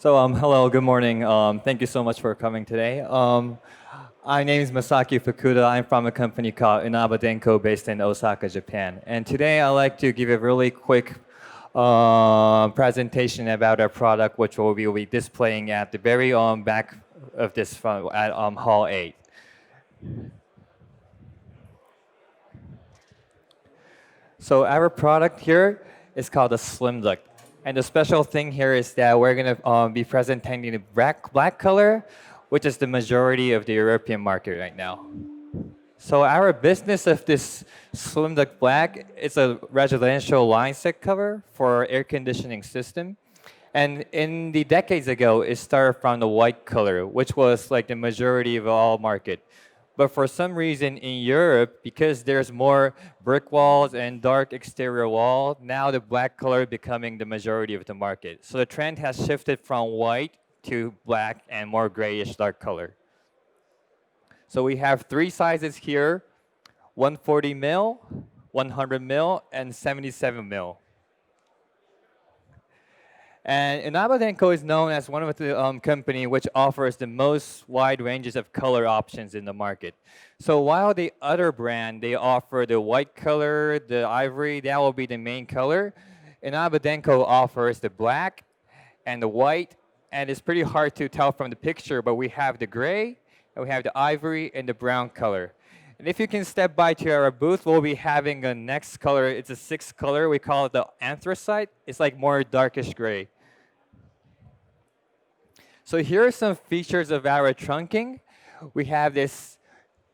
Hello, good morning. Thank you so much for coming today. My name is Masaki Fukuda. I'm from a company called Inaba Denko based in Osaka, Japan. And today I'd like to give a really quick presentation about our product, which we'll be displaying at the very back of this front at Hall 8. So our product here is called the Slim Duck. And the special thing here is that we're going to be presenting the black color, which is the majority of the European market right now. So our business of this Slim Duck Black is a residential line set cover for air conditioning system. And in the decades ago, it started from the white color, which was like the majority of all market. But for some reason in Europe, because there's more brick walls and dark exterior wall, now the black color becoming the majority of the market. So the trend has shifted from white to black and more grayish dark color. So we have three sizes here, 140 mil, 100 mil, and 77 mil. And Inaba Denko is known as one of the company which offers the most wide ranges of color options in the market. So while the other brand, they offer the white color, the ivory, that will be the main color. Inaba Denko offers the black and the white, and it's pretty hard to tell from the picture, but we have the gray, and we have the ivory, and the brown color. And if you can step by to our booth, we'll be having a next color. It's a sixth color. We call it the anthracite. It's like more darkish gray. So here are some features of our trunking. We have this,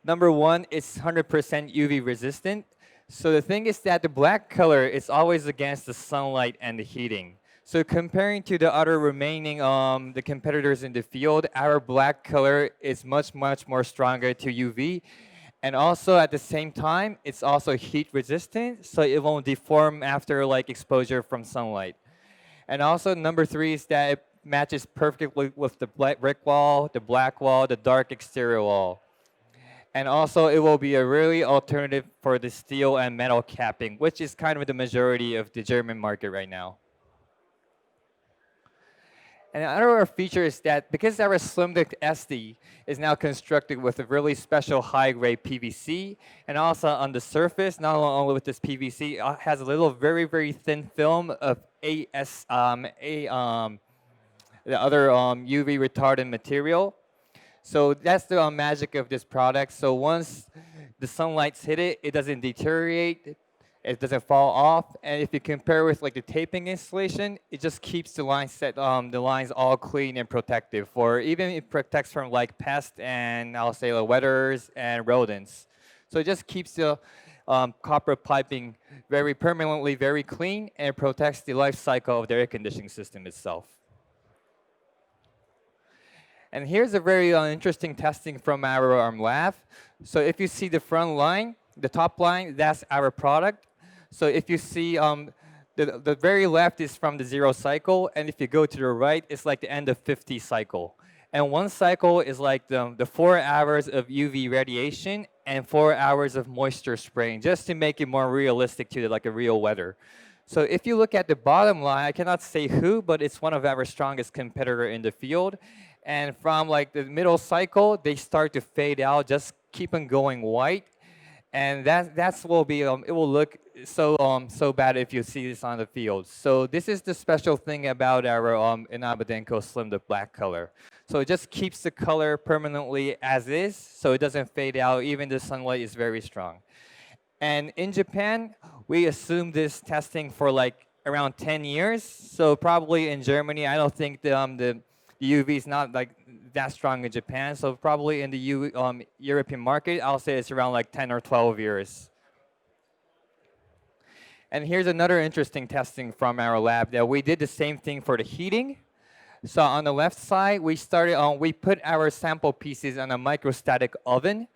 number one, it's 100% UV resistant. So the thing is that the black color is always against the sunlight and the heating. So comparing to the other remaining the competitors in the field, our black color is much more stronger to UV. And also at the same time, it's also heat resistant, so it won't deform after like exposure from sunlight. And also number three is that it matches perfectly with the brick wall, the black wall, the dark exterior wall. And also it will be a really alternative for the steel and metal capping, which is kind of the majority of the German market right now. And another feature is that because our Slim Duct SD is now constructed with a really special high-grade PVC, and also on the surface, not only with this PVC, it has a little very thin film of the other UV retardant material. So that's the magic of this product. So once the sunlights hit it, it doesn't deteriorate, it doesn't fall off. And if you compare with like the taping installation, it just keeps the the lines all clean and protective. For even it protects from like pests and I'll say like weathers and rodents. So it just keeps the copper piping very permanently very clean and protects the life cycle of the air conditioning system itself. And here's a very interesting testing from our lab. So if you see the front line, the top line, that's our product. So if you see the very left is from the 0 cycle, and if you go to the right, it's like the end of 50 cycle. And one cycle is like the 4 hours of UV radiation and 4 hours of moisture spraying, just to make it more realistic to like a real weather. So if you look at the bottom line, I cannot say who, but it's one of our strongest competitor in the field. And from like the middle cycle, they start to fade out, just keep on going white. And that's will be it will look so bad if you see this on the field. So this is the special thing about our Inaba Denko Slim the black color. So it just keeps the color permanently as is, so it doesn't fade out. Even the sunlight is very strong. And in Japan, we assume this testing for like around 10 years. So probably in Germany, I don't think the UV is not like that strong in Japan. So probably in the European market, I'll say it's around like 10 or 12 years. And here's another interesting testing from our lab that we did the same thing for the heating. So on the left side, we put our sample pieces on a microstatic oven,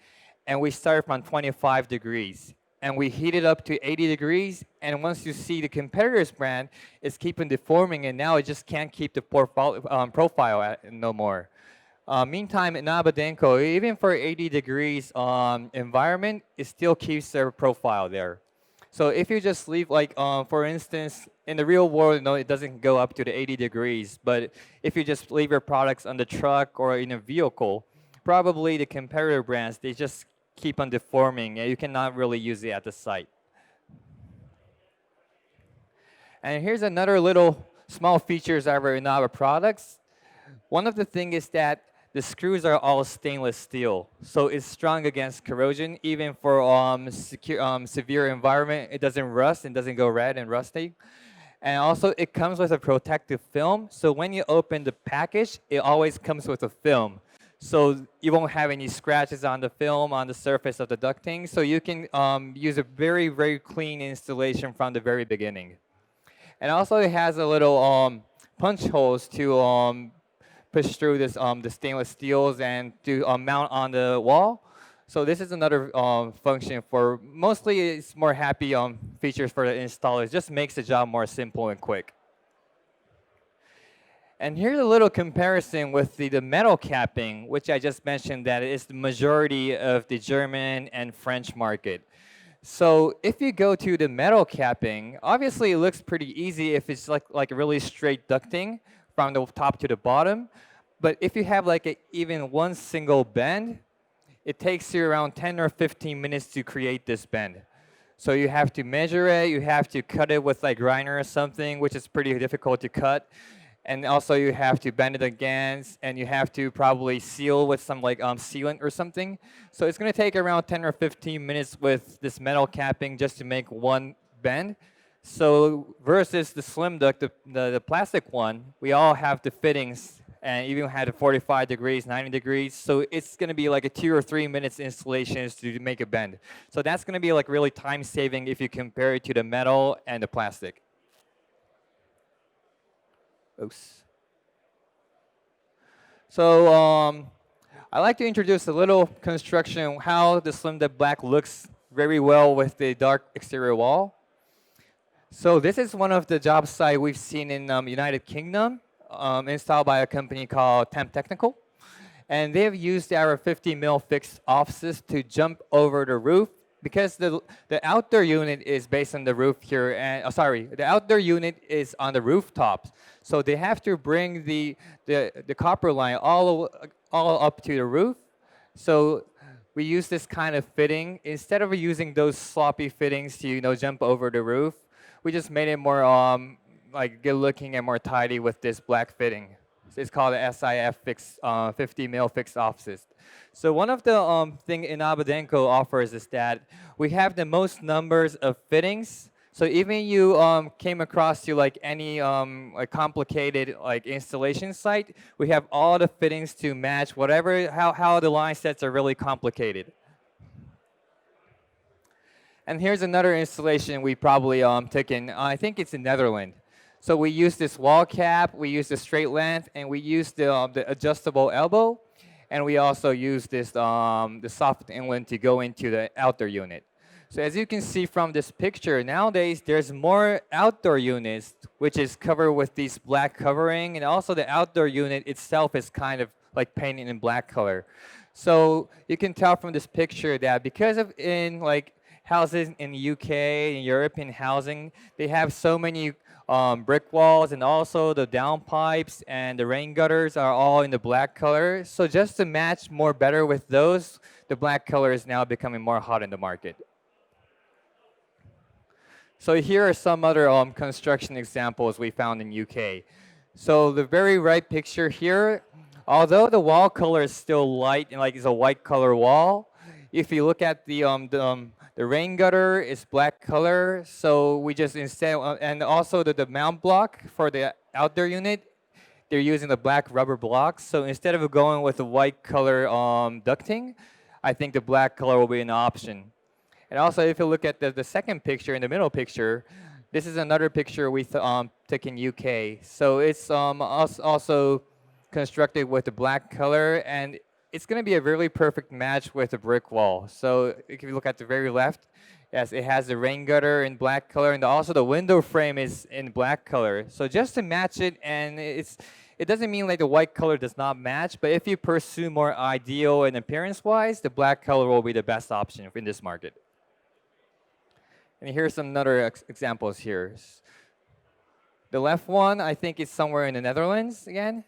and we started from 25 degrees. And we heat it up to 80 degrees, and once you see the competitor's brand, it's keeping deforming, and now it just can't keep the profile no more. Meantime, in Abadenko, even for 80 degrees environment, it still keeps their profile there. So if you just leave, like, for instance, in the real world, no, it doesn't go up to the 80 degrees. But if you just leave your products on the truck or in a vehicle, probably the competitor brands, they just keep on deforming, and you cannot really use it at the site. And here's another little small features of our Inaba products. One of the things is that the screws are all stainless steel, so it's strong against corrosion. Even for severe environment, it doesn't rust and doesn't go red and rusty. And also, it comes with a protective film, so when you open the package, it always comes with a film. So you won't have any scratches on the film on the surface of the ducting, so you can use a very, very clean installation from the very beginning. And also, it has a little punch holes to push through this the stainless steels and to mount on the wall. So this is another function for mostly it's more happy features for the installers. Just makes the job more simple and quick. And here's a little comparison with the metal capping, which I just mentioned that is the majority of the German and French market. So if you go to the metal capping, obviously it looks pretty easy if it's like a really straight ducting from the top to the bottom. But if you have like even one single bend, it takes you around 10 or 15 minutes to create this bend. So you have to measure it, you have to cut it with like grinder or something, which is pretty difficult to cut. And also you have to bend it again, and you have to probably seal with some like sealant or something. So it's going to take around 10 or 15 minutes with this metal capping just to make one bend. So versus the slim duct, the plastic one, we all have the fittings and even had a 45 degrees, 90 degrees. So it's going to be like a 2 or 3 minutes installations to make a bend. So that's going to be like really time saving if you compare it to the metal and the plastic. Oops. So I like to introduce a little construction how the slim duct black looks very well with the dark exterior wall. So this is one of the job sites we've seen in United Kingdom, installed by a company called Temp Technical. And they've used our 50 mil fixed offices to jump over the roof because the outdoor unit is based on the roof here. And the outdoor unit is on the rooftop. So they have to bring the copper line all up to the roof. So we use this kind of fitting instead of using those sloppy fittings to jump over the roof. We just made it more like good looking and more tidy with this black fitting. It's called the SIF 50 mil fixed offices. So one of the thing Inaba Denko offers is that we have the most numbers of fittings. So even you came across to like any like complicated like installation site, we have all the fittings to match whatever how the line sets are really complicated. And here's another installation we probably took in. I think it's in Netherlands. So we use this wall cap, we use the straight length, and we use the adjustable elbow, and we also use this the soft inlet to go into the outdoor unit. So as you can see from this picture, nowadays there's more outdoor units which is covered with these black covering, and also the outdoor unit itself is kind of like painted in black color. So you can tell from this picture that because of in like houses in the UK and European housing, they have so many brick walls, and also the downpipes and the rain gutters are all in the black color. So just to match more better with those, the black color is now becoming more hot in the market. So here are some other construction examples we found in UK. So the very right picture here, although the wall color is still light and like it's a white color wall, if you look at the rain gutter is black color, so we just instead, and also the mount block for the outdoor unit, they're using the black rubber blocks. So instead of going with the white color ducting, I think the black color will be an option. And also, if you look at the second picture, in the middle picture, this is another picture we took in UK. So it's also constructed with the black color, and it's going to be a really perfect match with the brick wall. So if you look at the very left, yes, it has the rain gutter in black color, and also the window frame is in black color. So just to match it, and it doesn't mean like the white color does not match, but if you pursue more ideal and appearance-wise, the black color will be the best option in this market. And here's some other examples here. The left one, I think, is somewhere in the Netherlands again.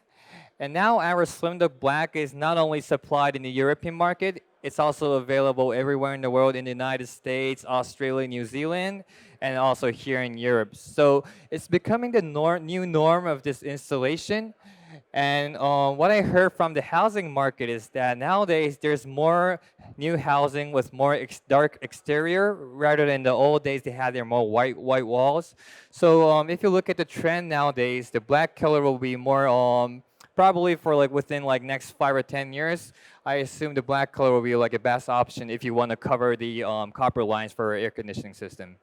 And now our Slim Duck Black is not only supplied in the European market, it's also available everywhere in the world, in the United States, Australia, New Zealand, and also here in Europe. So it's becoming the new norm of this installation. And what I heard from the housing market is that nowadays there's more new housing with more dark exterior rather than the old days they had their more white walls. So if you look at the trend nowadays, the black color will be more probably for like within like next 5 or 10 years. I assume the black color will be like a best option if you want to cover the copper lines for air conditioning system.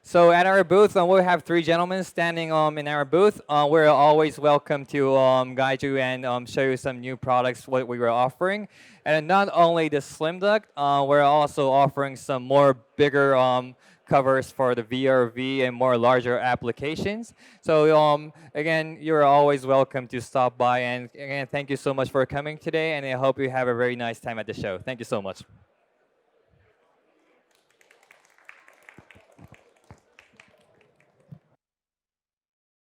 So at our booth, we'll have three gentlemen standing in our booth. We're always welcome to guide you and show you some new products, what we were offering. And not only the Slim Duck, we're also offering some more bigger covers for the VRV and more larger applications. So again, you're always welcome to stop by. And again, thank you so much for coming today. And I hope you have a very nice time at the show. Thank you so much.